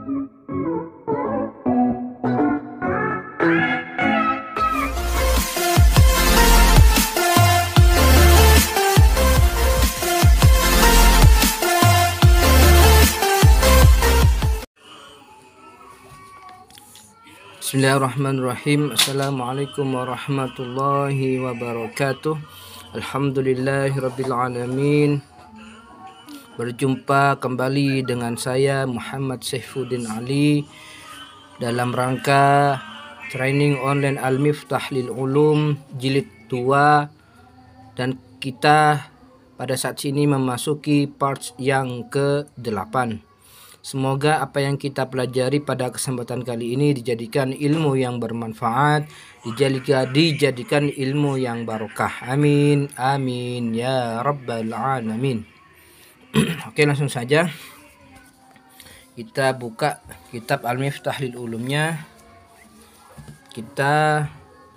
Bismillahirrahmanirrahim. Assalamualaikum warahmatullahi wabarakatuh. Alhamdulillahirabbil alamin. Berjumpa kembali dengan saya Muhammad Saifuddin Ali dalam rangka training online Al-Miftah lil Ulum jilid 2, dan kita pada saat ini memasuki part yang ke-8. Semoga apa yang kita pelajari pada kesempatan kali ini dijadikan ilmu yang bermanfaat, dijadikan ilmu yang barokah. Amin, amin ya rabbal alamin. Oke, langsung saja kita buka kitab Al-Miftah lil Ulumnya. Kita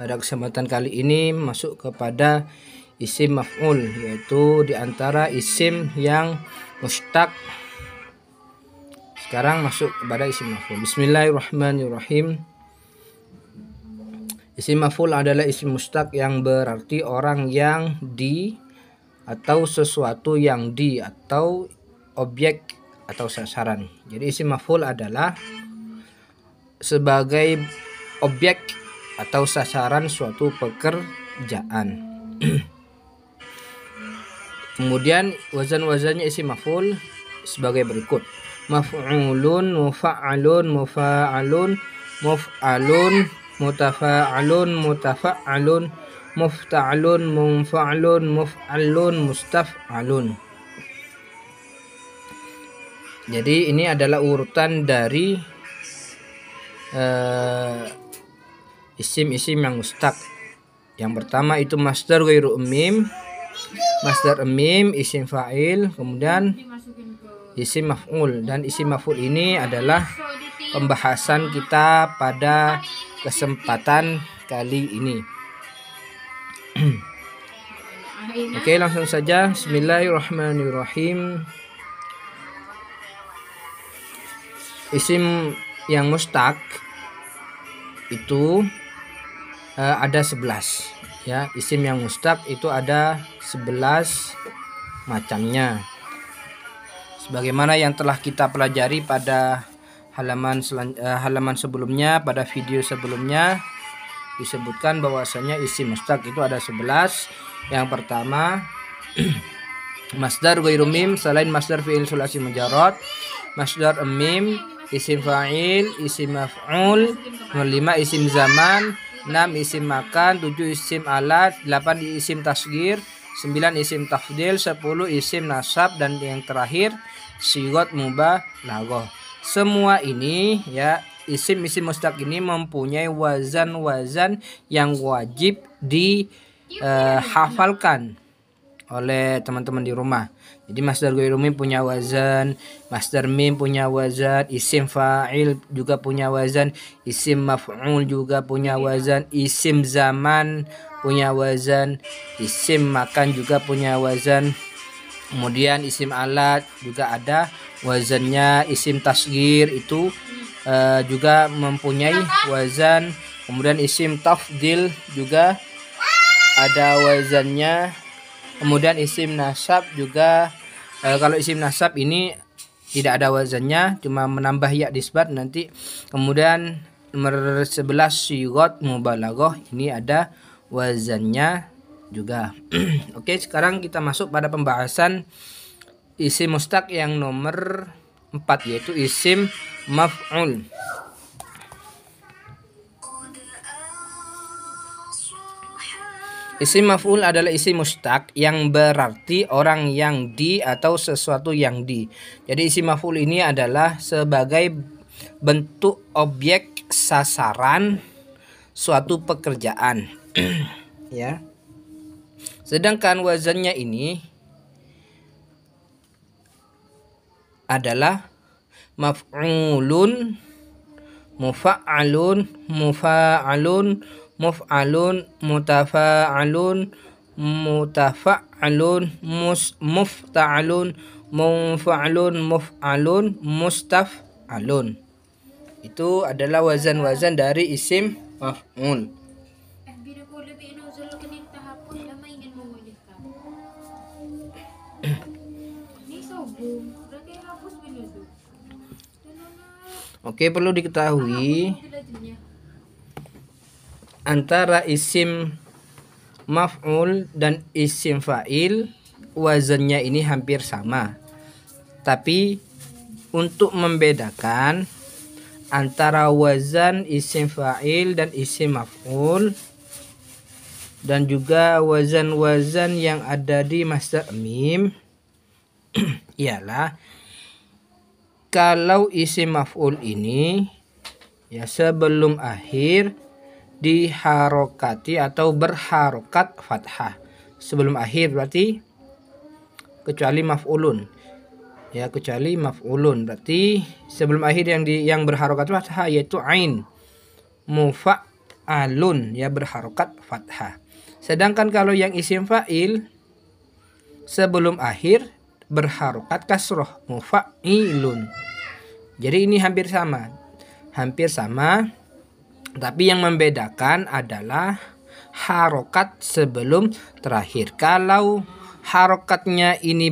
pada kesempatan kali ini masuk kepada isim maf'ul, yaitu diantara isim yang mustaq. Sekarang masuk kepada isim maf'ul. Bismillahirrahmanirrahim. Isim maf'ul adalah isim mustaq yang berarti orang yang di, atau sesuatu yang di, atau objek atau sasaran. Jadi isim maf'ul adalah sebagai objek atau sasaran suatu pekerjaan. Kemudian wazan-wazannya isim maf'ul sebagai berikut: maf'ulun, mufa'alun, mufa'alun, muf'alun, mutafa'alun, mutafa'alun, mufta'alun, munfa'alun, muf'alun, mustaf'alun. Jadi ini adalah urutan dari isim-isim yang mustaq. Yang pertama itu masdar ghairu mim. Masdar mim isim fa'il, kemudian isim maf'ul, dan isim maf'ul ini adalah pembahasan kita pada kesempatan kali ini. Oke, langsung saja. Bismillahirrahmanirrahim. Isim yang mustaq itu ada 11 ya. Isim yang mustaq itu ada 11 macamnya, sebagaimana yang telah kita pelajari pada halaman sebelumnya. Pada video sebelumnya disebutkan bahwasanya isim mustaq itu ada 11. Yang pertama masdar ghairu mim selain masdar fi'il sulasi mujarrad, masdar mim, isim fa'il, isim maf'ul, 5 isim zaman, 6 isim makan, 7 isim alat, 8 isim tasghir, 9 isim tafdil, 10 isim nasab, dan yang terakhir sighat mubalaghah. Semua ini ya, isim-isim mustaq ini mempunyai wazan-wazan yang wajib dihafalkan oleh teman-teman di rumah. Jadi masdar ghairu mim punya wazan, masdar mim punya wazan, isim fa'il juga punya wazan, isim maf'ul juga punya wazan, isim zaman punya wazan, isim makan juga punya wazan. Kemudian isim alat juga ada wazannya, isim tasghir itu juga mempunyai wazan. Kemudian isim tafdil juga ada wazannya. Kemudian isim nasab juga, kalau isim nasab ini tidak ada wazannya, cuma menambah ya disbat nanti. Kemudian nomor 11 sighat mubalaghah, ini ada wazannya juga. Oke, sekarang kita masuk pada pembahasan isim mustaq yang nomor 4, yaitu isim maf'ul. Isim maf'ul adalah isim mustaq yang berarti orang yang di atau sesuatu yang di. Jadi isim maf'ul ini adalah sebagai bentuk objek sasaran suatu pekerjaan. Ya. Sedangkan wazannya ini adalah maf'ulun, mufa'alun, mufa'alun, muf'alun, mutafa'alun, mutafa'alun, mufta'alun, munfa'alun, muf'alun, mustaf'alun. Itu adalah wazan-wazan dari isim maf'ul. Oke, perlu diketahui antara isim maf'ul dan isim fa'il wazannya ini hampir sama. Tapi untuk membedakan antara wazan isim fa'il dan isim maf'ul dan juga wazan-wazan yang ada di masdar mim ialah kalau isim maf'ul ini ya sebelum akhir diharokati atau berharokat fathah. Sebelum akhir berarti kecuali maf'ulun. Ya, kecuali maf'ulun berarti sebelum akhir yang berharokat fathah yaitu ain. Mufa'alun ya berharokat fathah. Sedangkan kalau yang isim fa'il sebelum akhir berharokat kasroh, mufa'ilun. Jadi ini hampir sama. Hampir sama. Tapi yang membedakan adalah harokat sebelum terakhir. Kalau harokatnya ini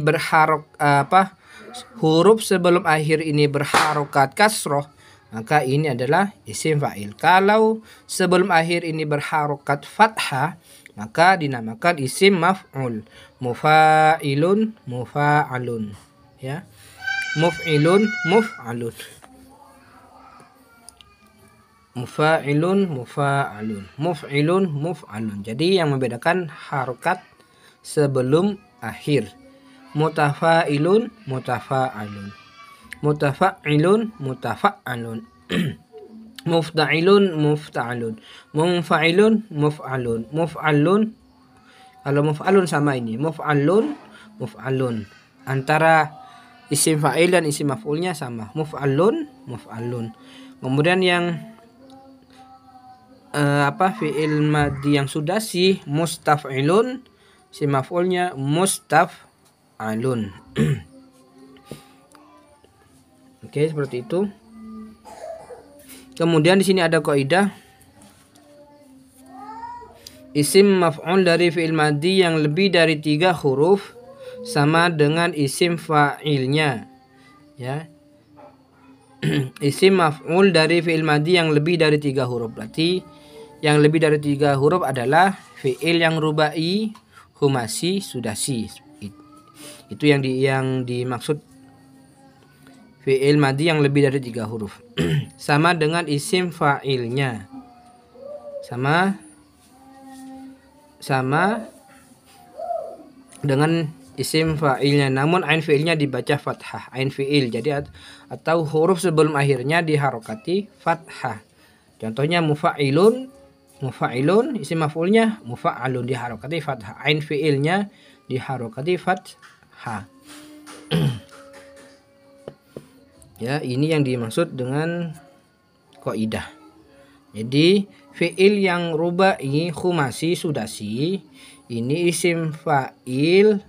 huruf sebelum akhir ini berharokat kasroh, maka ini adalah isim fa'il. Kalau sebelum akhir ini berharokat fathah, maka dinamakan isim maf'ul. Mufa'ilun, mufa'alun. Ya. Muf'ilun, muf'alun. Mufa'ilun, mufa'alun. Muf'ilun, muf'alun. Jadi yang membedakan harokat sebelum akhir. Mutafa'ilun, mutafa'alun. Mutafa'ilun, mutafa'alun. Mufta'ilun, mufta'alun. Munfa'ilun, muf'alun. Muf'alun, kalau muf'alun sama ini. Muf'alun, muf'alun. Antara isim fa'il dan isim maf'ulnya sama. Muf'alun, muf'alun. Kemudian yang fi'il madhi yang sudasi mustaf'ilun, isim maf'ulnya mustaf'alun. Oke, seperti itu. Kemudian di sini ada kaidah isim maf'ul dari fi'il madhi yang lebih dari 3 huruf sama dengan isim fa'ilnya. Ya. Isim maf'ul dari fi'il madhi yang lebih dari 3 huruf. Berarti yang lebih dari 3 huruf adalah fi'il yang rubai, humasi, sudasi. Itu yang dimaksud fi'il madhi yang lebih dari 3 huruf. Sama dengan isim fa'ilnya. Sama dengan isim fa'ilnya, namun ain fi'ilnya dibaca fathah, ain fi'il. Jadi atau huruf sebelum akhirnya diharokati fathah. Contohnya mufa'ilun, mufa'ilun isim maf'ulnya mufa'alun diharokati fathah, ain fi'ilnya diharokati fathah. Ya, ini yang dimaksud dengan kaidah. Jadi fi'il yang rubai, khumasi, sudasi ini isim fa'il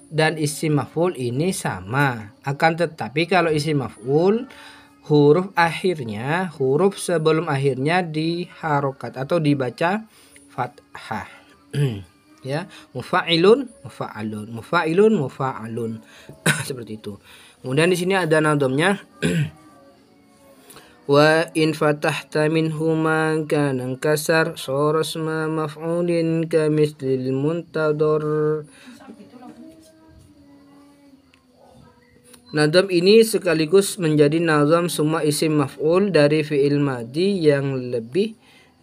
dan isim maf'ul ini sama. Akan tetapi kalau isim maf'ul huruf akhirnya, huruf sebelum akhirnya diharokat atau dibaca fathah. Ya, mufa'ilun, mufa'alun, mufa'ilun, mufa'alun. Seperti itu. Kemudian di sini ada nadhamnya. Wa in fatahta minhuma kana kasar sorasma maf'ulin kamislil muntador. Nadham ini sekaligus menjadi nadham semua isim maf'ul dari fi'il madhi yang lebih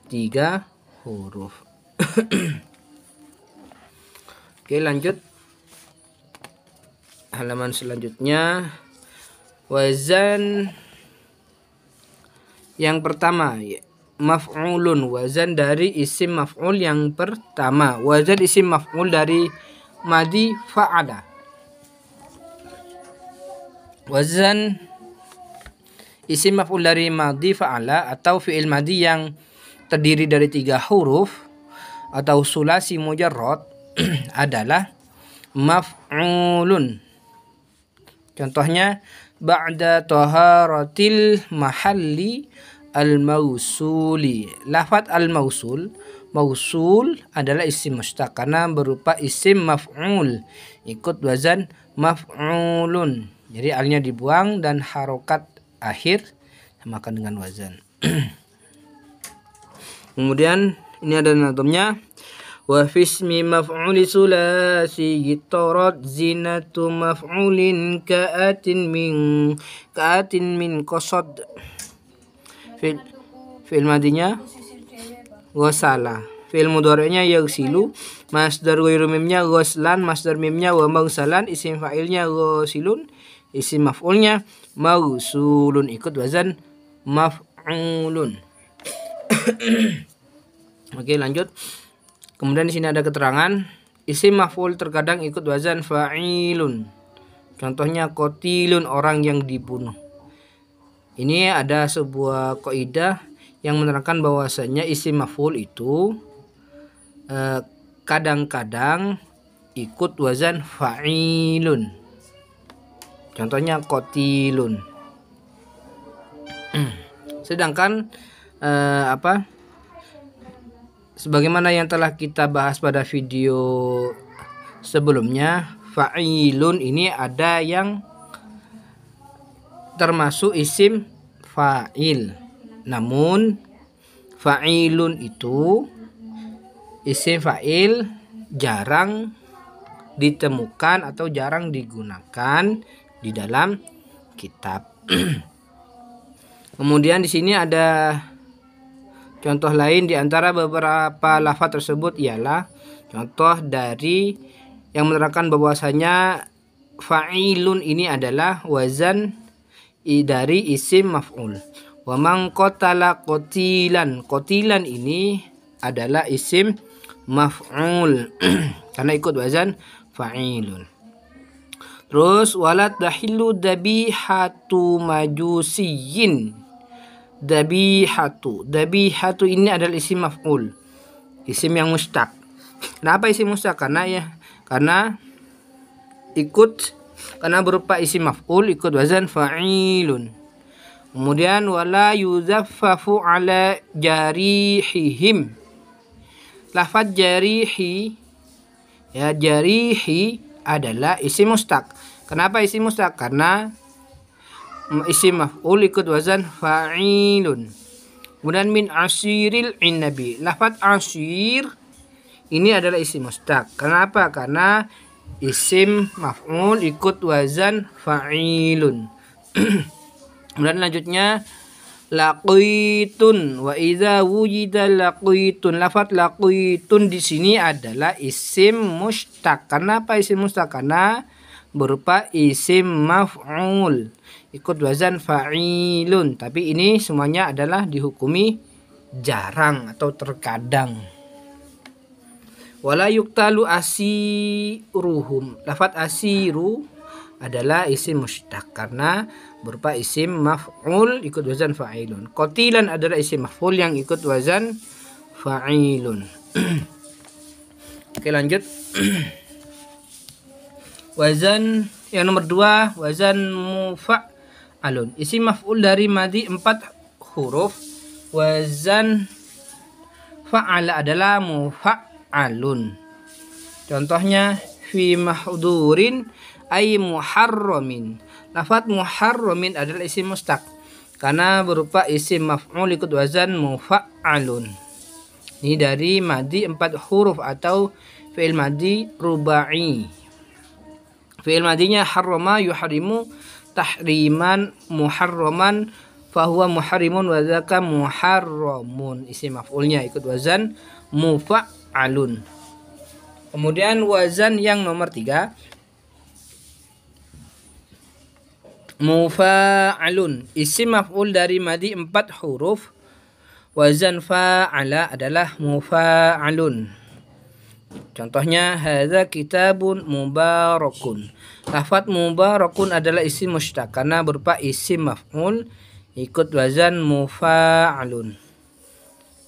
3 huruf. Oke, lanjut. Halaman selanjutnya, wazan yang pertama maf'ulun, wazan dari isim maf'ul yang pertama. Wazan isim maf'ul dari madhi fa'ala. Wazan isim maf'ul dari madhi fa'ala atau fi'il madhi yang terdiri dari 3 huruf atau sulasi mujarrad adalah maf'ulun. Contohnya ba'da taharatil mahalli al-mausuli. Lafaz al-mausul, mausul adalah isim mustaq karena berupa isim maf'ul, ikut wazan maf'ulun. Jadi alnya dibuang dan harokat akhir samakan dengan wazan. Kemudian ini ada nazamnya. Wa fi ismi maf'uli sulasi tarat zinatu maf'ulin ka'atin min qasad. Fi'il madinya ghasala. Fi'il mudhari'nya yaghsilu. Masdar ghairu mimnya ghaslan, masdar mimnya wa maghsalan, isim fa'ilnya ghasilun, isim maf'ulnya mausulun, ikut wazan maf'ulun. Oke, lanjut. Kemudian di sini ada keterangan isim maf'ul terkadang ikut wazan fa'ilun. Contohnya qatilun, orang yang dibunuh. Ini ada sebuah kaidah yang menerangkan bahwasanya isim maf'ul itu kadang-kadang ikut wazan fa'ilun. Contohnya qatilun. Sedangkan sebagaimana yang telah kita bahas pada video sebelumnya, fa'ilun ini ada yang termasuk isim fa'il. Namun fa'ilun itu isim fa'il jarang ditemukan atau jarang digunakan di dalam kitab. Kemudian di sini ada contoh lain di antara beberapa lafaz tersebut ialah contoh dari yang menerangkan bahwasanya fa'ilun ini adalah wazan dari isim maf'ul. Wa man qatala qatilan. Qatilan ini adalah isim maf'ul karena ikut wazan fa'ilun. Terus walat dahillu dabihatu majusiyin. Dabihatu ini adalah isim maf'ul, isim yang mustaq. Kenapa isim mustaq? Karena berupa isim maf'ul ikut wazan fa'ilun. Kemudian wala yuzaffafu ala jarihihim. Lafaz jarihi, ya, jarihi adalah isim mustaq. Kenapa isim mustaq? Karena isim maf'ul ikut wazan fa'ilun. Kemudian min asiril inabi. Lafaz asir ini adalah isim mustaq. Kenapa? Karena isim maf'ul ikut wazan fa'ilun. Kemudian lanjutnya laqitun. Wa idza wujida laqitun. Lafaz laqitun di sini adalah isim mustaq. Kenapa isim mustaq? Karena berupa isim maf'ul ikut wazan fa'ilun. Tapi ini semuanya adalah dihukumi jarang atau terkadang. Wala yuktalu asiruhum. Lafaz asiru adalah isim mustaq karena berupa isim maf'ul ikut wazan fa'ilun. Qatilan adalah isim maf'ul yang ikut wazan fa'ilun. Oke, lanjut. Wazan yang nomor 2, wazan mufa'alun. Isim maf'ul dari madi 4 huruf. Wazan fa'ala adalah mufa'alun. Contohnya fi mahdurin ay muharramin. Lafaz muharramin adalah isim mustaq karena berupa isim maf'ul ikut wazan mufa'alun. Ini dari madi 4 huruf atau fi'il madi rubai. Fi'il madinya harrama yuharimu tahriman muharraman fahuwa muharrimun wa dzaka muharramun. Isim maf'ulnya ikut wazan mufa'alun. Kemudian wazan yang nomor 3, mufa'alun. Isim maf'ul dari madi 4 huruf. Wazan fa'ala adalah mufa'alun. Contohnya hadza kitabun mubarakun. Lafaz mubarakun adalah isim mustaq karena berupa isim maf'ul ikut wazan mufa'alun.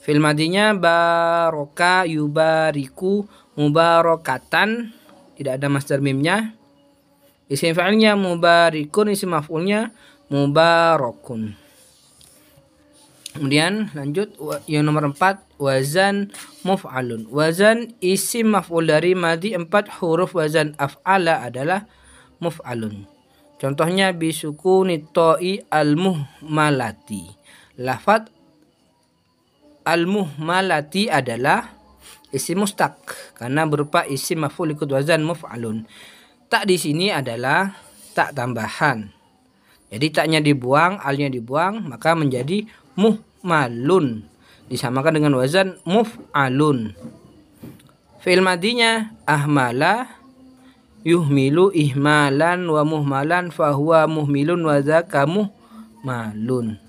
Fil madinya baraka yubariku mubarakatan, tidak ada masdar mimnya. Isim fa'ilnya mubarikun, isim maf'ulnya mubarakun. Kemudian lanjut yang nomor 4, wazan muf'alun. Wazan isim maf'ul dari madi 4 huruf wazan af'ala adalah muf'alun. Contohnya bisukuni ta'i al-muhmalati. Lafaz al-muhmalati adalah isim mustaq karena berupa isim maf'ul ikut wazan muf'alun. Tak di sini adalah tak tambahan. Jadi taknya dibuang, alnya dibuang, maka menjadi muhmalun. Disamakan dengan wazan muf'alun. Fi'il madinya ahmala, yuhmilu, ihmalan wa muhmalan, fahuwa muhmilun wa dzaka muhmalun.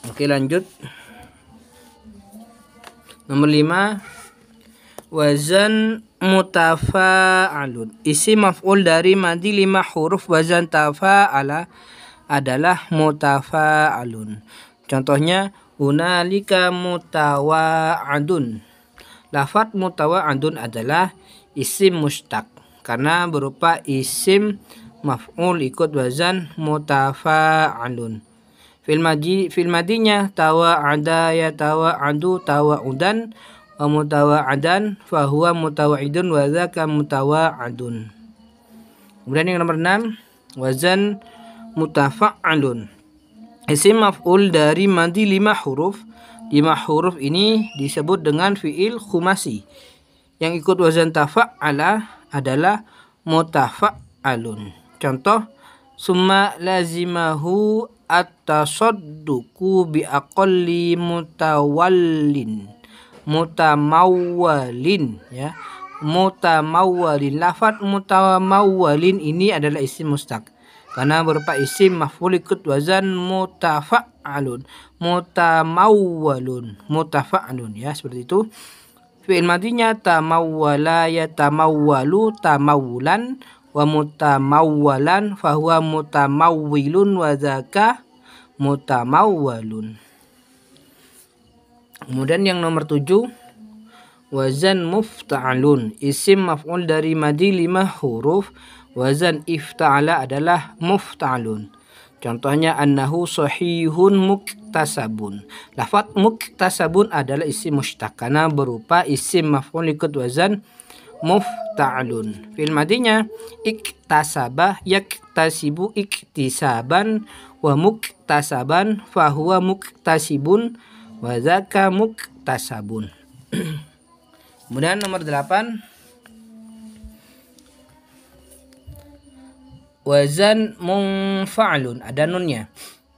Oke, lanjut. Nomor 5, wazan mutafa'alun. Isim maf'ul dari madi 5 huruf wazan tafa'ala adalah mutafa'alun. Contohnya hunalika mutawa'adun. Lafaz mutawa'adun adalah isim mustaq karena berupa isim maf'ul ikut wazan mutafa'alun. Fil madinya tawa'ada yatawa'adu tawa'udan wa mutawa'adan fahuwa mutawa'idun wa dzaka mutawa'adun. Kemudian yang nomor 6, wazan mutafa'alun. Isim maf'ul dari madi 5 huruf. 5 huruf ini disebut dengan fi'il khumasi. Yang ikut wazan tafa'ala adalah mutafa'alun. Contoh, summa lazimahu at-tasadduqu bi aqalli mutamawwalin, ya, mutamawwalin. Lafaz mutamawwalin ini adalah isim mustaq karena berupa isim maf'ul ikut wazan mutafa'alun, mutafa'alun, ya, seperti itu. Fi'il madinya tamawwala yatamawwalu tamawulan wa mutamawwalan fahuwa mutamawwilun wa dzaka mutamawwalun. Kemudian yang nomor 7, wazan mufta'alun. Isim maf'ul dari madi 5 huruf wazan ifta'ala adalah mufta'alun. Contohnya annahu sahihun muktasabun. Lafaz muktasabun adalah isim mustaq karena berupa isim maf'ul ikut wazan mufta'alun. Fil madinya iktasabah yaktasibu iktisaban wa muktasaban fahuwa muktasibun wa dzaka muktasabun. Kemudian nomor 8, wazan munfa'alun, ada nunnya.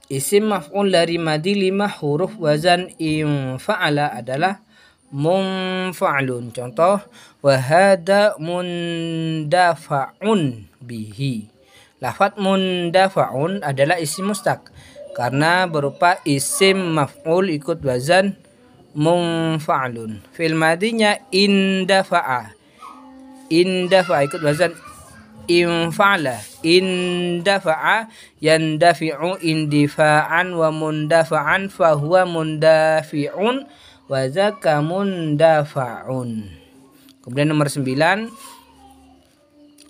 Isim maf'ul dari madi 5 huruf wazan infa'ala adalah munfa'alun. Contoh, wahada mundafa'un bihi. Lafaz mundafa'un adalah isim mustaq karena berupa isim maf'ul ikut wazan munfa'alun. Fil madinya indafa'a. Indafa'a ikut wazan infa'ala. Indafa'a yandafi'u indifa'an wa mundafa'an fahuwa mundafi'un wa dzaka mundafa'un. Kemudian nomor 9,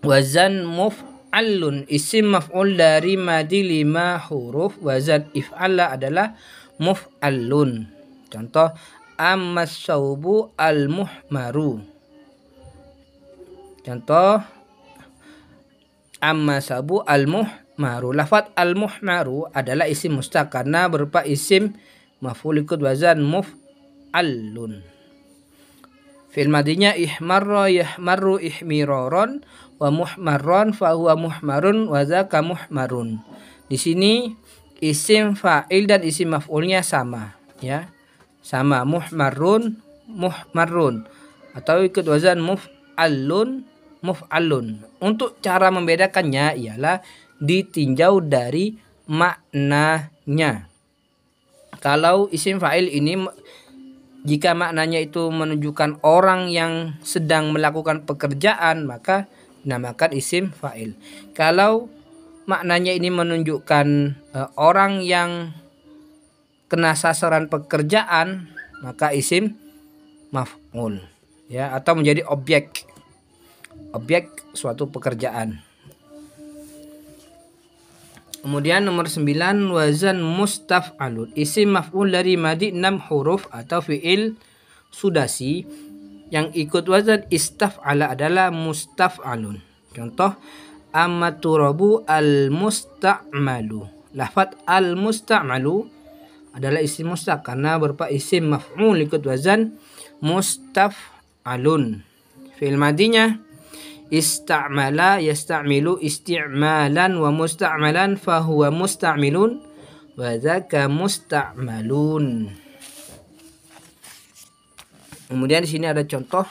wazan muf'alun. Isim maf'ul dari madi 5 huruf wazan if'ala adalah muf'alun. Contoh, ammas saubu al-muhmaru. Contoh, amma sabu al-muhmaru. Lafaz al-muhmaru adalah isim mustaq karena berupa isim maf'ul ikut wazan muf'alun. Fil madinya ihmarra yahmarru ihmiraron wa muhmarron fa huwa muhmarun wa dzaka muhmarun. Di sini isim fa'il dan isim maf'ulnya sama, ya. Sama, muhmarun, muhmarun, atau ikut wazan muf'alun, muf'alun. Untuk cara membedakannya ialah ditinjau dari maknanya. Kalau isim fa'il ini jika maknanya itu menunjukkan orang yang sedang melakukan pekerjaan, maka dinamakan isim fa'il. Kalau maknanya ini menunjukkan orang yang kena sasaran pekerjaan, maka isim maf'ul, ya, atau menjadi objek. objek suatu pekerjaan. Kemudian nomor 9 wazan mustaf'alun. Isim maf'ul dari madi 6 huruf atau fi'il sudasi yang ikut wazan istaf'ala adalah mustaf'alun. Contoh amaturabu al-musta'malu. Lafaz al-musta'malu adalah isim mustaq karena berupa isim maf'ul ikut wazan mustaf'alun. Fi'il madinya ista'mala yasta'milu isti'malan wa musta'malan fahuwa musta'milun wa dzaka musta'malun. Kemudian di sini ada contoh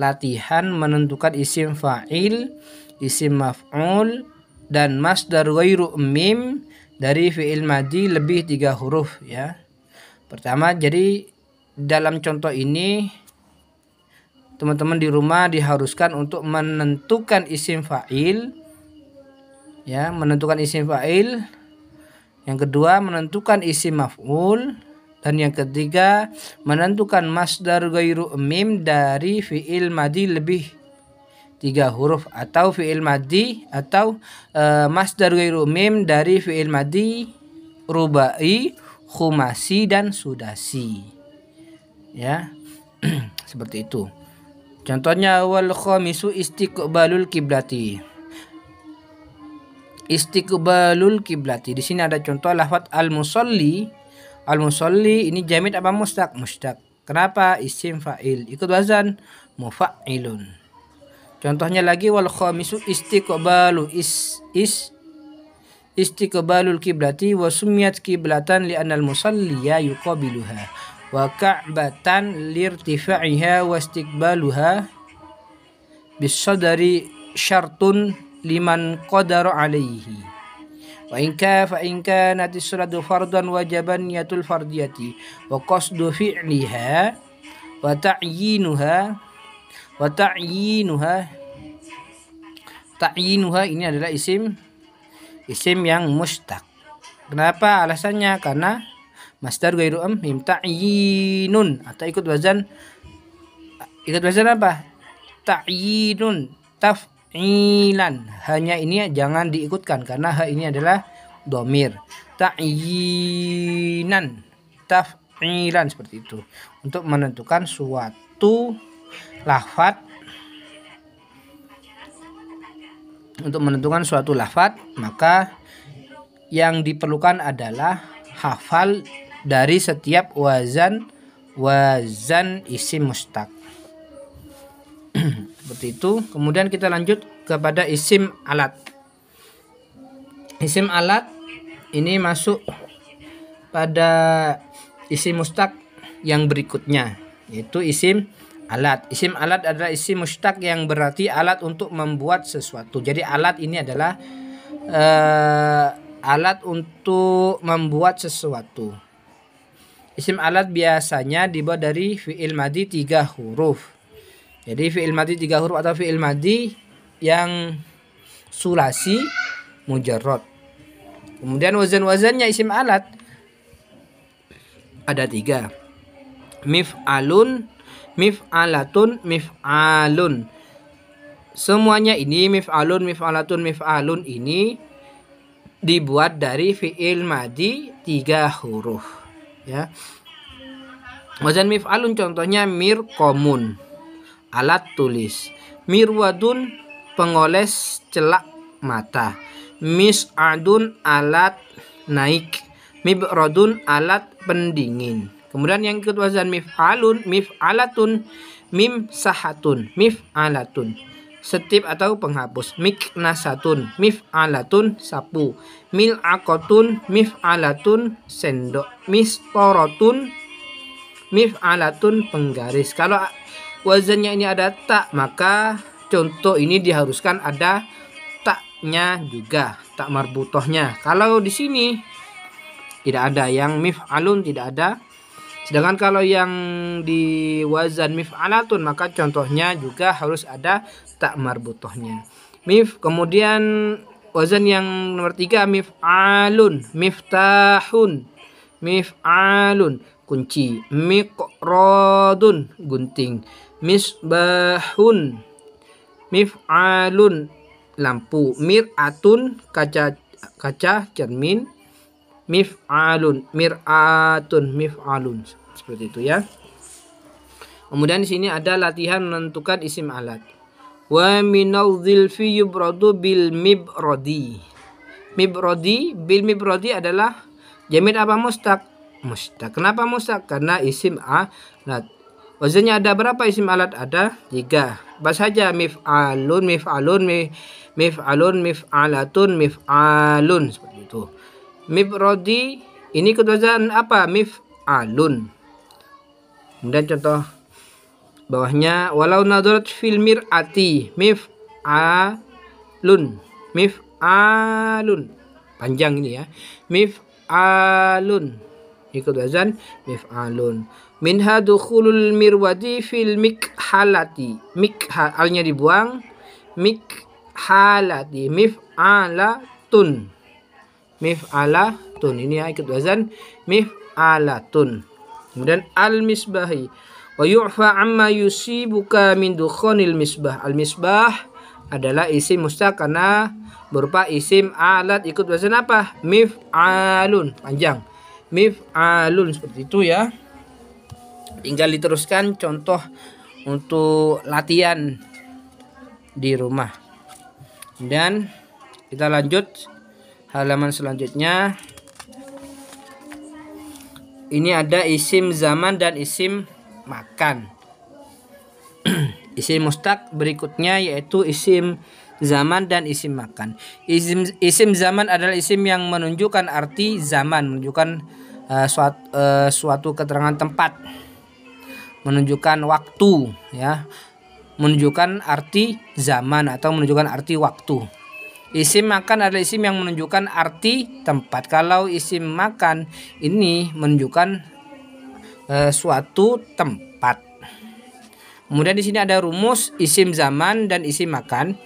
latihan menentukan isim fa'il, isim maf'ul dan masdar ghairu mim dari fi'il madi lebih 3 huruf ya. Pertama, jadi dalam contoh ini teman-teman di rumah diharuskan untuk menentukan isim fa'il ya, menentukan isim fa'il. Yang kedua menentukan isim maf'ul dan yang ketiga menentukan masdar ghairu mim dari fi'il madi lebih 3 huruf atau fi'il madi atau masdar ghairu mim dari fi'il madi rubai, khumasi dan sudasi. Ya. Seperti itu. Contohnya wal khamisu istiqbalul kiblati. Istiqbalul kiblati. Di sini ada contoh lafaz al-musalli. Al-musalli ini jamid apa mustaq? Mustaq. Kenapa? Isim fa'il. Ikut wazan mufa'ilun. Contohnya lagi wal khamisu istiqbalu istiqbalul kiblati wa sumiyat kiblatan li anal musalliya yuqabiluha. Wa ka'batan lirtifa'iha wa istiqbaluha bisadari syartun liman qadara alaihi wa fa in kanat as-salatu fardan wajaban niyatul fardiyati wa qasdu fi'liha wa ta'yinuha ini adalah isim yang mustaq. Kenapa? Alasannya karena masdar ghairu mim ta'yinun atau ikut wazan apa? Ta'yinun taf'ilan. Hanya ini jangan diikutkan karena ha ini adalah dhamir. Ta'yinan taf'ilan seperti itu. Untuk menentukan suatu lafaz maka yang diperlukan adalah hafal dari setiap wazan isim mustaq. Seperti itu. Kemudian kita lanjut kepada isim alat. Isim alat ini masuk pada isim mustaq yang berikutnya, yaitu isim alat. Isim alat adalah isim mustaq yang berarti alat untuk membuat sesuatu. Jadi alat ini adalah alat untuk membuat sesuatu. Isim alat biasanya dibuat dari fi'il madi 3 huruf. Jadi fi'il madi 3 huruf atau fi'il madi yang sulasi mujarrad. Kemudian wazan-wazannya isim alat ada 3. Mif'alun, mif'alatun, mif'alun. Semuanya ini mif'alun, mif'alatun, mif'alun ini dibuat dari fi'il madi 3 huruf. Ya. Wazan mif'alun contohnya mirqamun, alat tulis. Mirwadun, pengoles celak mata. Mis'adun, alat naik. Mibradun, alat pendingin. Kemudian yang ikut wazan mif'alun, mif'alatun, mimsahatun, mif'alatun, setip atau penghapus. Miknasatun, mif'alatun, sapu. Mil'aqatun, mif'alatun, sendok. Mistorotun, mif'alatun, penggaris. Kalau wazannya ini ada tak, maka contoh ini diharuskan ada taknya juga, tak marbutohnya. Kalau di sini tidak ada, yang mif'alun tidak ada. Sedangkan kalau yang di wazan mif'alatun maka contohnya juga harus ada tak marbutohnya. Kemudian wazan yang nomor 3 mif'alun, miftahun, mif'alun, kunci. Miqradun, gunting. Misbahun, mif'alun lampu, mir'atun kaca cermin, mif'alun mir'atun mif'alun, seperti itu ya. Kemudian di sini ada latihan menentukan isim alat. Wa minal dzilfi yubradu bil mibrodi. Mibrodi bil mibrodi adalah jamid apa mustaq? Mustaq. Kenapa mustaq? Karena isim alat. Wazannya ada berapa isim alat? Ada 3. Bahas saja mif'alun, mif'alun, mif'alun, mif'alatun, mif'alun, seperti itu. Mibrodi ini ikut wazan apa? Mif'alun. Kemudian contoh bawahnya, walau nadarat fil mir'ati mif'alun, mif'alun, panjang ini ya, mif'alun, ikut wazan mif'alun. Minha dukhulul mirwadi fil mikhalati, mikhalnya dibuang, mikhalati, mif'alatun, mif'alatun, ini ya ikut wazan mif'alatun. Kemudian al misbahi wa yu'fa amma yusibuka min dukhonil misbah. Al misbah adalah isim mustaq karena berupa isim alat, ikut wazan apa? Mif'alun, panjang, mif'alun, seperti itu ya. Tinggal diteruskan contoh untuk latihan di rumah. Dan kita lanjut halaman selanjutnya. Ini ada isim zaman dan isim makan. Isim mustaq berikutnya yaitu isim zaman dan isim makan. Isim zaman adalah isim yang menunjukkan arti zaman, menunjukkan suatu keterangan tempat, menunjukkan waktu ya, menunjukkan arti zaman atau menunjukkan arti waktu. Isim makan adalah isim yang menunjukkan arti tempat. Kalau isim makan ini menunjukkan suatu tempat. Kemudian di sini ada rumus isim zaman dan isim makan.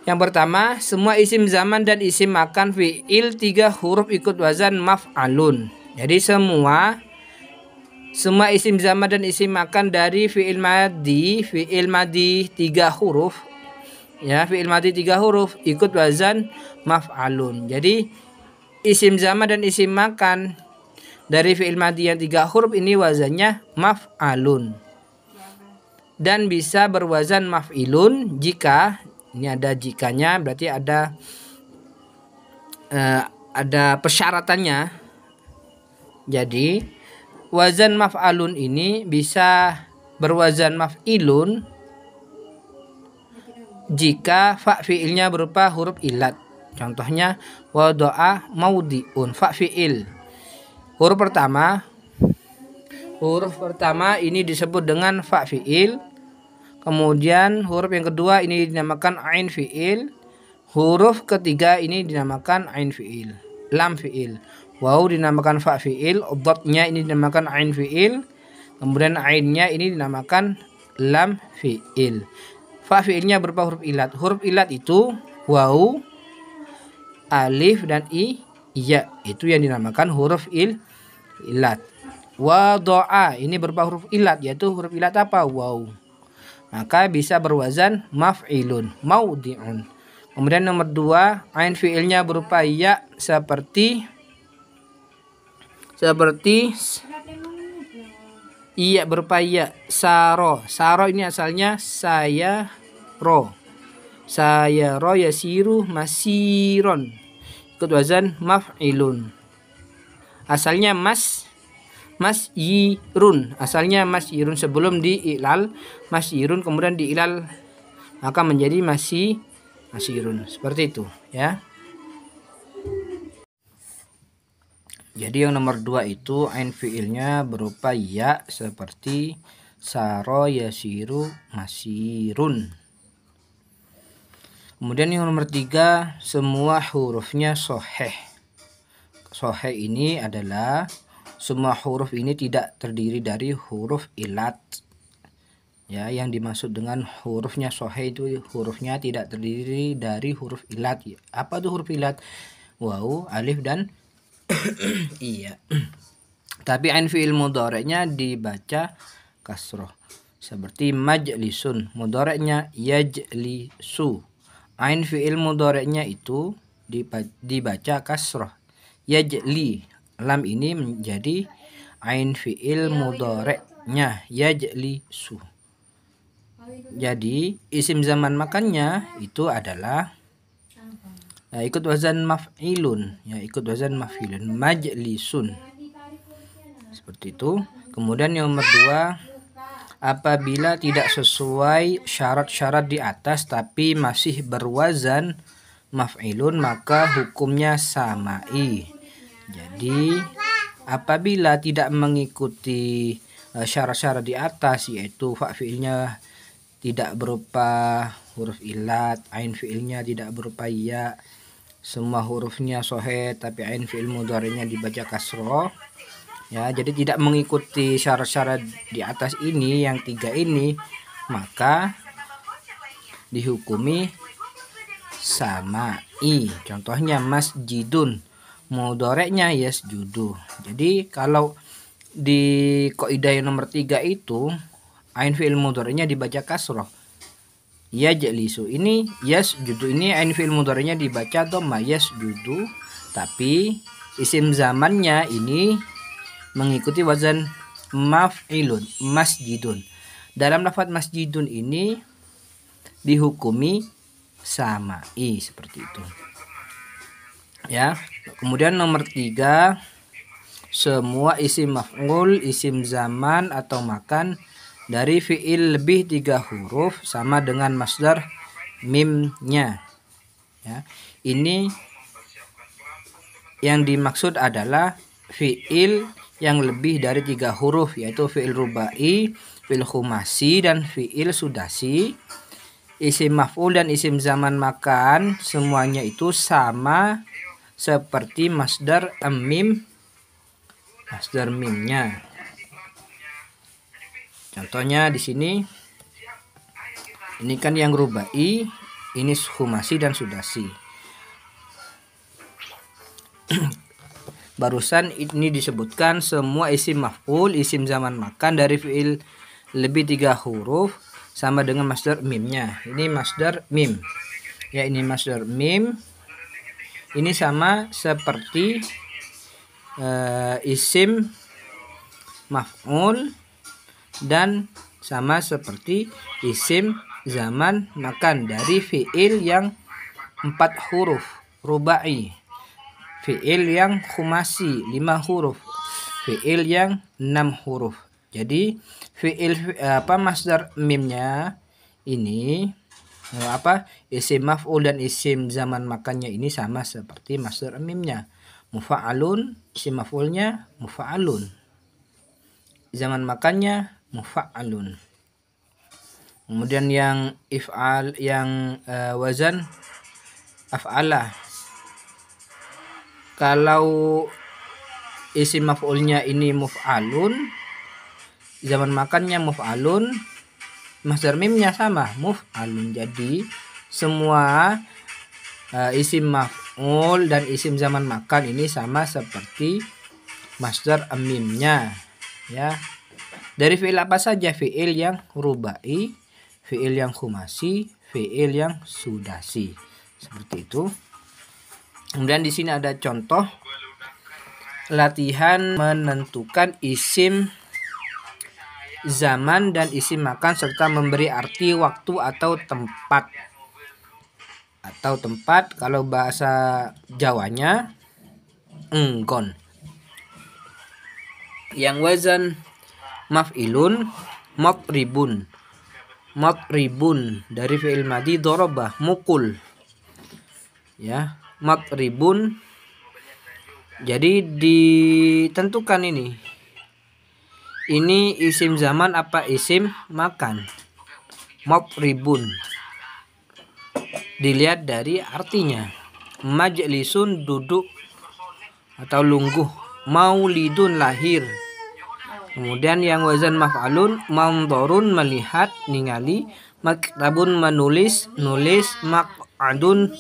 Yang pertama, semua isim zaman dan isim makan fi'il 3 huruf ikut wazan maf'alun. Jadi semua isim zaman dan isim makan dari fi'il madi 3 huruf ya, fi'il madi 3 huruf ikut wazan maf'alun. Jadi isim zaman dan isim makan dari fi'il madi yang 3 huruf ini wazannya maf'alun dan bisa berwazan maf'ilun jika, ini ada jikanya, berarti ada persyaratannya. Jadi wazan maf'alun ini bisa berwazan maf'ilun jika fa fi'ilnya berupa huruf ilat. Contohnya wada'a maudi'un, fa fi'il. Huruf pertama ini disebut dengan fa fi'il. Kemudian huruf yang kedua ini dinamakan ain fi'il. Huruf ketiga ini dinamakan ain fi'il. Lam fi'il. Waw dinamakan fa fi'il. Dotnya ini dinamakan ain fi'il. Kemudian ainnya ini dinamakan lam fi'il. Fa fi'ilnya berupa huruf ilat. Huruf ilat itu waw, alif dan iya. Itu yang dinamakan huruf ilat. Wada'a ini berupa huruf ilat, yaitu huruf ilat apa? Waw. Maka bisa berwazan maf'ilun, maudi'un. Kemudian nomor 2, ain fi'ilnya berupa ya seperti iya, berupa ya. Saro. Saro ini asalnya saya ro. Saya ro yasiru masiron. Ikut wazan maf'ilun. Asalnya masyirun. Asalnya masyirun, sebelum diilal masyirun, kemudian diilal maka menjadi masyirun. Seperti itu ya. Jadi yang nomor 2 itu ain fiilnya berupa ya seperti saro yasiru masirun. Kemudian yang nomor 3, semua hurufnya soheh. Soheh ini adalah semua huruf ini tidak terdiri dari huruf ilat. Ya, yang dimaksud dengan hurufnya soheh itu hurufnya tidak terdiri dari huruf ilat. Apa itu huruf ilat? Waw, alif dan iya. Tapi ain fi'il mudhari'nya dibaca kasroh. Seperti majlisun, mudhari'nya yajlisu. Ain fi'il mudhari'nya itu dibaca kasrah. Yajli, lam ini menjadi ain fi'il mudhari'nya yajlisu. Jadi isim zaman makannya itu adalah ikut wazan maf'ilun, ya, ikut wazan maf'ilun, majlisun. Seperti itu. Kemudian yang nomor 2, apabila tidak sesuai syarat-syarat di atas tapi masih berwazan maf'ilun, maka hukumnya samai. Jadi apabila tidak mengikuti syarat-syarat di atas, yaitu fa fi'ilnya tidak berupa huruf ilat, ain fi'ilnya tidak berupa ya, semua hurufnya sohe tapi ain fi'il mudhari'nya dibaca kasroh, ya, jadi tidak mengikuti syarat-syarat di atas ini, yang 3 ini, maka dihukumi samai. Contohnya masjidun, mudhari'nya yasjudu. Jadi kalau di kaidah yang nomor 3 itu ain fi'il mudhari'nya dibaca kasroh. Yajlisu ini yasjudu, ini ain fi'il mudhari'nya dibaca dhamma yasjudu, tapi isim zamannya ini mengikuti wazan maf'ilun, masjidun. Dalam lafaz masjidun ini dihukumi samai, seperti itu. Ya. Kemudian nomor 3, semua isim maf'ul, isim zaman atau makan dari fi'il lebih 3 huruf sama dengan masdar mimnya. Ya. Ini yang dimaksud adalah fi'il yang lebih dari 3 huruf, yaitu fi'il rubai, fi'il khumasi, dan fi'il sudasi. Isim maf'ul dan isim zaman makan semuanya itu sama seperti masdar mim, masdar mimnya. Contohnya di sini, ini kan yang rubai, ini khumasi dan sudasi. Barusan ini disebutkan semua isim maf'ul, isim zaman makan dari fi'il lebih 3 huruf sama dengan masdar mimnya. Ini masdar mim. Ya, ini masdar mim. Ini sama seperti isim maf'ul dan sama seperti isim zaman makan dari fi'il yang 4 huruf rubai, fi'il yang khumasi 5 huruf, fi'il yang 6 huruf. Jadi fi'il masdar mimnya ini isim maf'ul dan isim zaman makannya ini sama seperti masdar mimnya. Mufa'alun, isim maf'ulnya mufa'alun, zaman makannya mufa'alun. Kemudian yang if'al, yang wazan af'alah, kalau isim maf'ulnya ini muf'alun, zaman makannya muf'alun, masdar mimnya sama muf'alun. Jadi semua isim maf'ul dan isim zaman makan ini sama seperti masdar mimnya, ya. Dari fi'il apa saja? Fi'il yang rubai, fi'il yang khumasi, fi'il yang sudasi. Seperti itu. Kemudian di sini ada contoh latihan menentukan isim zaman dan isim makan serta memberi arti waktu atau tempat. Atau tempat kalau bahasa Jawanya enggon. Yang wazan maf'ilun matribun. Matribun dari fi'il madhi darabah, mukul. Ya, matribun. Jadi ditentukan ini isim zaman apa isim makan. Matribun dilihat dari artinya. Majlisun duduk atau lungguh, maulidun lahir. Kemudian yang wazan maf'alun mandorun melihat, ningali, maktabun menulis, nulis, maq'adun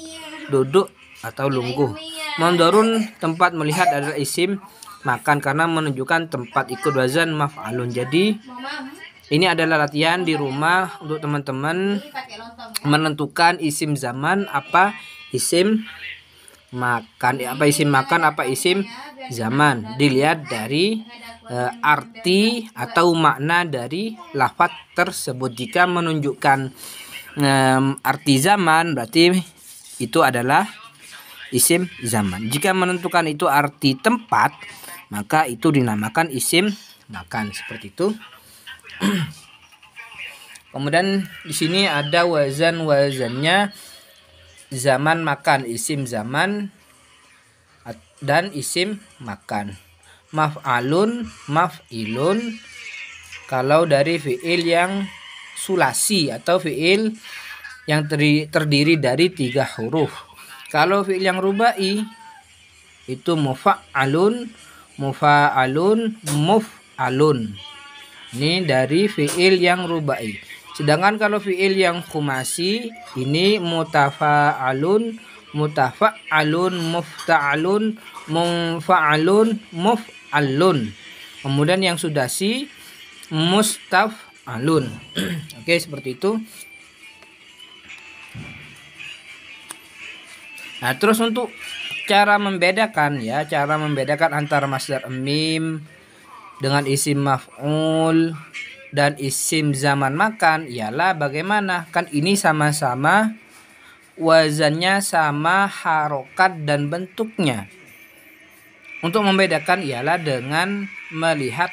duduk atau lungguh. Mandorun tempat melihat adalah isim makan karena menunjukkan tempat, ikut wazan maf'alun. Jadi Ini adalah latihan di rumah untuk teman-teman menentukan isim zaman apa isim makan, apa isim makan, apa isim zaman. Dilihat dari arti atau makna dari lafaz tersebut. Jika menunjukkan arti zaman, berarti itu adalah isim zaman. Jika menentukan itu arti tempat, maka itu dinamakan isim makan, seperti itu. Kemudian di sini ada wazannya zaman makan, isim zaman dan isim makan. Maf'alun, maf'ilun kalau dari fiil yang sulasi atau fiil yang terdiri dari 3 huruf. Kalau fiil yang rubai itu mufa'alun, mufa'alun, muf'alun. Ini dari fiil yang rubai. Sedangkan kalau fiil yang khumasi ini mutafa'alun, mutafa'alun, mufta'alun, munfa'alun, muf'alun. Kemudian yang sudasi mustaf'alun. Oke, seperti itu. Nah, terus untuk cara membedakan antara masdar mim dengan isim maf'ul dan isim zaman makan ialah bagaimana? Kan ini sama-sama wazannya sama, harokat dan bentuknya. Untuk membedakan ialah dengan melihat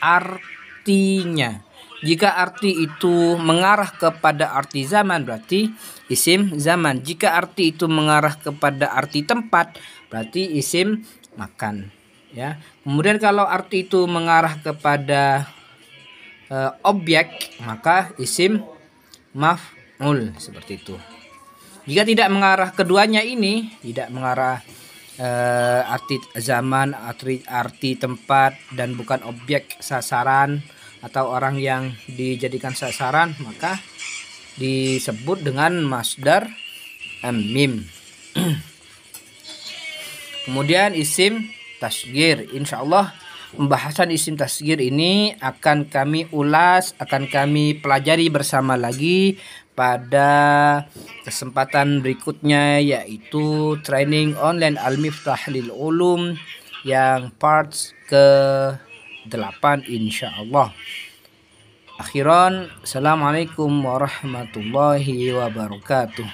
artinya. Jika arti itu mengarah kepada arti zaman, berarti isim zaman. Jika arti itu mengarah kepada arti tempat, berarti isim makan. Ya. Kemudian kalau arti itu mengarah kepada objek, maka isim maf'ul, seperti itu. Jika tidak mengarah keduanya ini, tidak mengarah arti zaman, arti tempat dan bukan objek sasaran atau orang yang dijadikan sasaran, maka disebut dengan masdar mim. Kemudian isim tasghir. Insyaallah pembahasan isim tasghir ini akan kami ulas, akan kami pelajari bersama lagi pada kesempatan berikutnya, yaitu training online Al-Miftah lil Ulum yang parts ke-8 insyaallah. Akhiran, assalamualaikum warahmatullahi wabarakatuh.